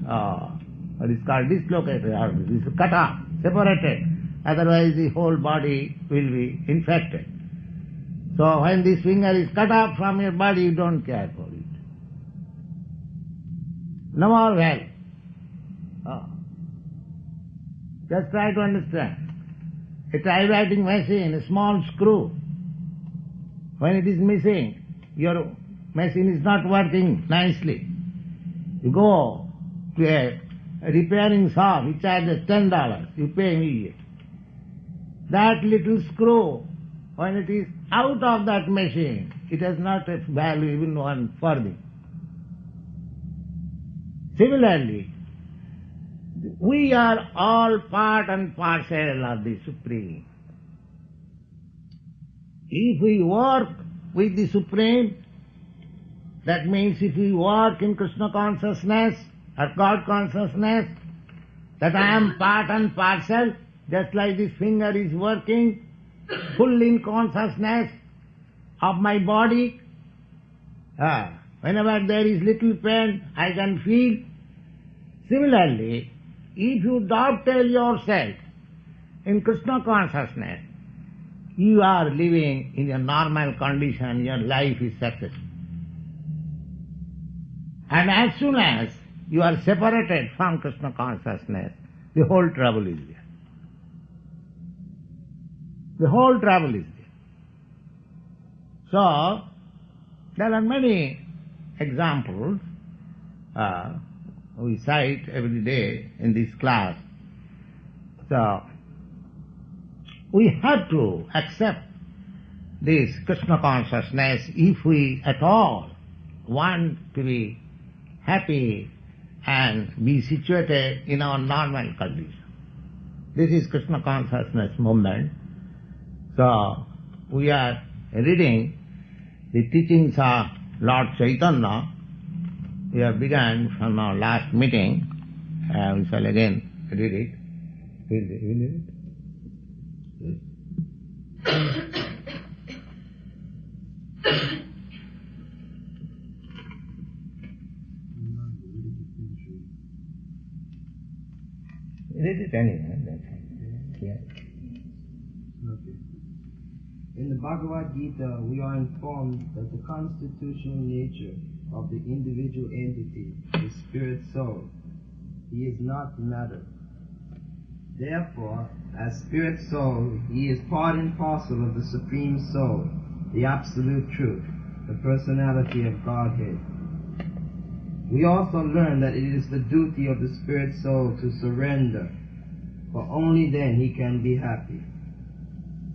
what is called dislocated, or this is cut off, separated. Otherwise the whole body will be infected. So when this finger is cut off from your body, you don't care for it. No more value. Just try to understand. A typewriting machine, a small screw, when it is missing, your machine is not working nicely. You go to a repairing shop, he charges $10, you pay immediately. That little screw, when it is out of that machine, it has not a value even one farthing. Similarly, we are all part and parcel of the Supreme. If we work with the Supreme, that means if we work in Krishna consciousness or God consciousness, that I am part and parcel, just like this finger is working, full in consciousness of my body. Whenever there is little pain, I can feel. Similarly, if you dovetail yourself in Krishna consciousness, you are living in a normal condition, your life is successful. And as soon as you are separated from Krishna consciousness, the whole trouble is there. The whole trouble is there. So, there are many examples we cite every day in this class. So, we have to accept this Krishna consciousness if we at all want to be happy and be situated in our normal condition. This is Krishna consciousness movement. So, we are reading the teachings of Lord Chaitanya. We have begun from our last meeting. We shall again read it. Will you read it? Read it anyway. Yeah. Okay. In the Bhagavad Gita, we are informed that the constitutional nature of the individual entity, the spirit soul, he is not matter. Therefore, as spirit soul, he is part and parcel of the Supreme Soul, the Absolute Truth, the personality of Godhead. We also learn that it is the duty of the spirit soul to surrender, for only then he can be happy.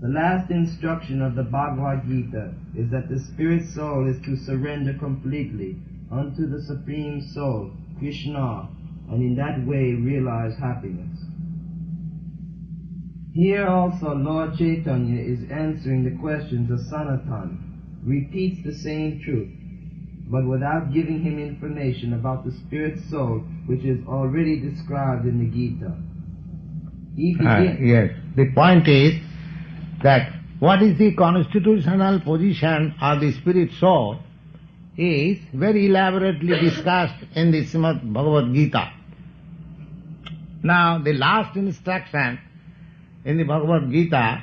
The last instruction of the Bhagavad Gita is that the spirit soul is to surrender completely unto the Supreme Soul, Krishna, and in that way realize happiness. Here also Lord Chaitanya is answering the questions of Sanatan, repeats the same truth, but without giving him information about the spirit soul which is already described in the Gita. Yes, the point is that what is the constitutional position of the spirit soul is very elaborately discussed in the Srimad Bhagavad Gita. Now, the last instruction in the Bhagavad Gita,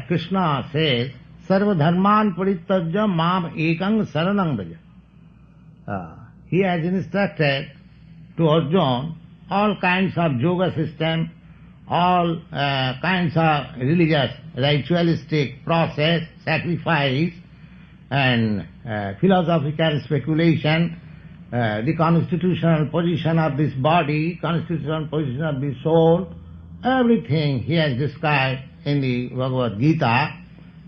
Krishna says, Sarva dharman parittajya mam ekang saranang braja. He has instructed to Arjuna all kinds of yoga system, all kinds of religious, ritualistic process, sacrifice, and philosophical speculation, the constitutional position of this body, constitutional position of the soul, everything he has described in the Bhagavad Gita.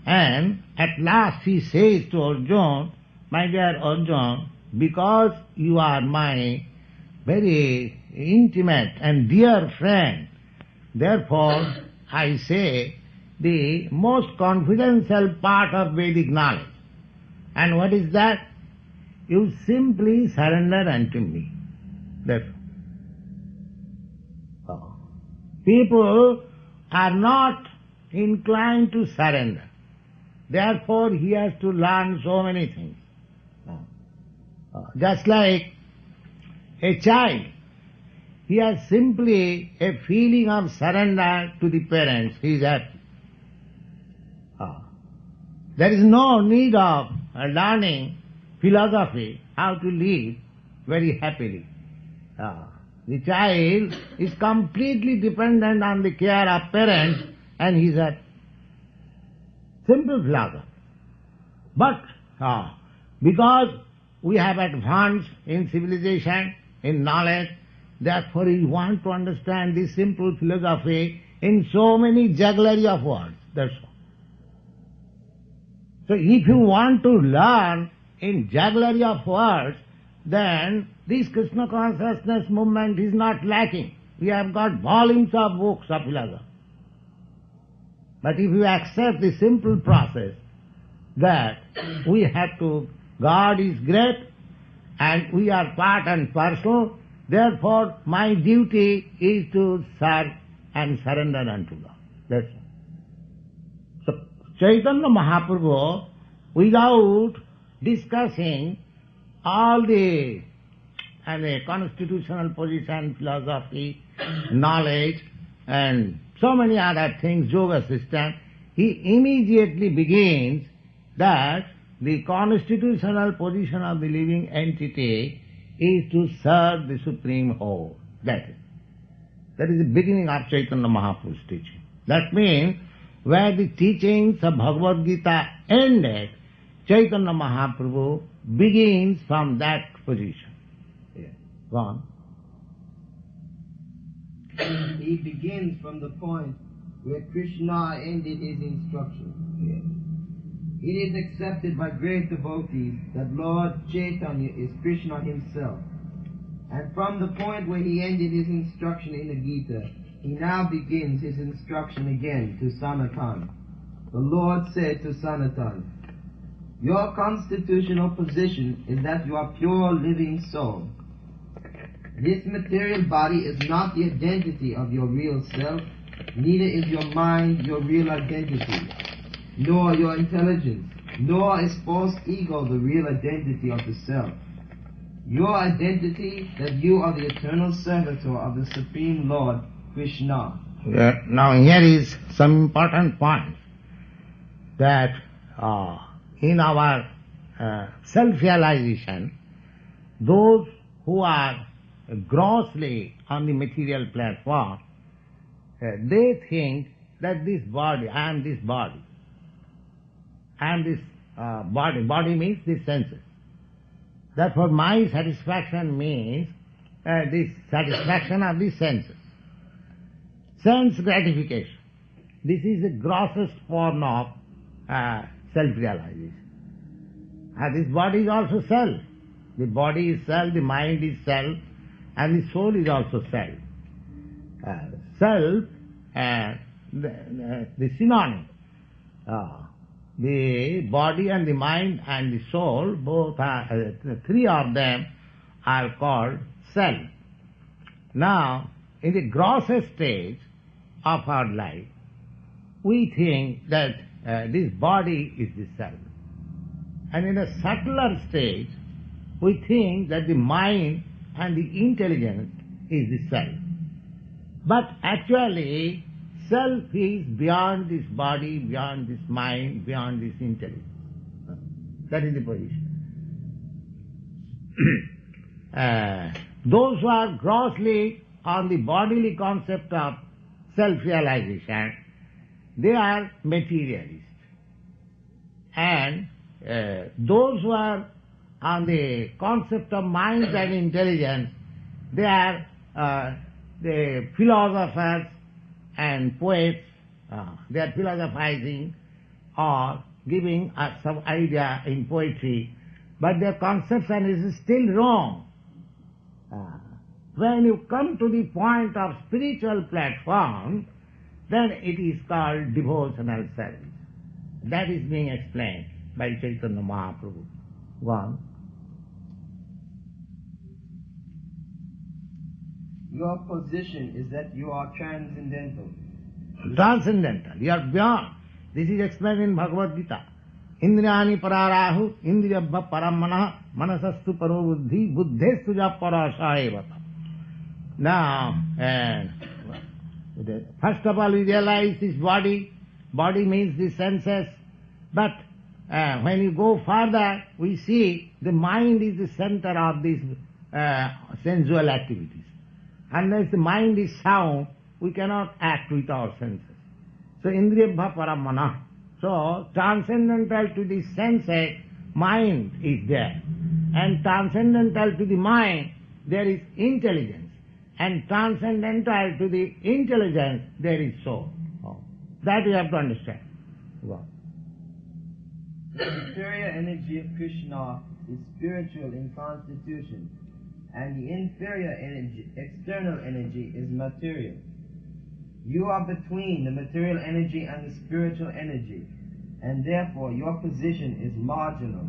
And at last he says to Arjuna, my dear Arjuna, because you are my very intimate and dear friend, therefore I say the most confidential part of Vedic knowledge. And what is that? You simply surrender unto me. Therefore, people are not inclined to surrender. Therefore, he has to learn so many things. Just like a child he has simply a feeling of surrender to the parents. He is happy. There is no need of learning philosophy, how to live very happily. The child is completely dependent on the care of parents and he is happy. Simple philosophy. But because we have advanced in civilization, in knowledge, therefore we want to understand this simple philosophy in so many jugglery of words. That's all. So if you want to learn in jugglery of words, then this Krishna consciousness movement is not lacking. We have got volumes of books of philosophy. But if you accept the simple process that we have to, God is great and we are part and parcel, therefore my duty is to serve and surrender unto God. That's all. So Chaitanya Mahaprabhu, without discussing all the constitutional position, philosophy, knowledge, and so many other things, yoga system, he immediately begins that the constitutional position of the living entity is to serve the Supreme Whole. That is the beginning of Chaitanya Mahaprabhu's teaching. That means where the teachings of Bhagavad Gita ended, Chaitanya Mahaprabhu begins from that position. Yeah. Go on. He begins from the point where Krishna ended his instruction. Yeah. It is accepted by great devotees that Lord Chaitanya is Krishna himself. And from the point where he ended his instruction in the Gita, he now begins his instruction again to Sanatan. The Lord said to Sanatan, your constitutional position is that you are pure living soul. This material body is not the identity of your real self, neither is your mind your real identity, nor your intelligence, nor is false ego the real identity of the self. Your identity that you are the eternal servitor of the Supreme Lord, Krishna. Now here is some important point that in our self-realization, those who are grossly on the material platform, they think that this body, I am this body. I am this body. Body means the senses. Therefore my satisfaction means this satisfaction of the senses. Sense gratification. This is the grossest form of self-realization. This body is also self. The body is self, the mind is self, and the soul is also self. Self, the synonym. The body and the mind and the soul, both are, three of them are called self. Now, in the grossest stage of our life, we think that this body is the self. And in a subtler stage, we think that the mind and the intelligence is the self. But actually, self is beyond this body, beyond this mind, beyond this intelligence. That is the position. Those who are grossly on the bodily concept of self-realization, they are materialists. And those who are on the concept of mind and intelligence, they are the philosophers and poets. They are philosophizing or giving us some idea in poetry, but their conception is still wrong. When you come to the point of spiritual platform, then it is called devotional service. That is being explained by Chaitanya Mahaprabhu. One. Your position is that you are transcendental. Transcendental. You are beyond. This is explained in Bhagavad Gita. Indriyani pararahu, indriyabha paramana, manasastu paro buddhi, buddhestu ja parasa evata. Now, first of all we realize this body. Body means the senses. But when you go further, we see the mind is the center of these sensual activities. Unless the mind is sound, we cannot act with our senses. So, indriyabha paramana. So, transcendental to the senses, mind is there. And transcendental to the mind, there is intelligence. And transcendental to the intelligence, there is soul. That we have to understand. Wow. The superior energy of Krishna is spiritual in constitution, and the inferior energy, external energy, is material. You are between the material energy and the spiritual energy, and therefore your position is marginal.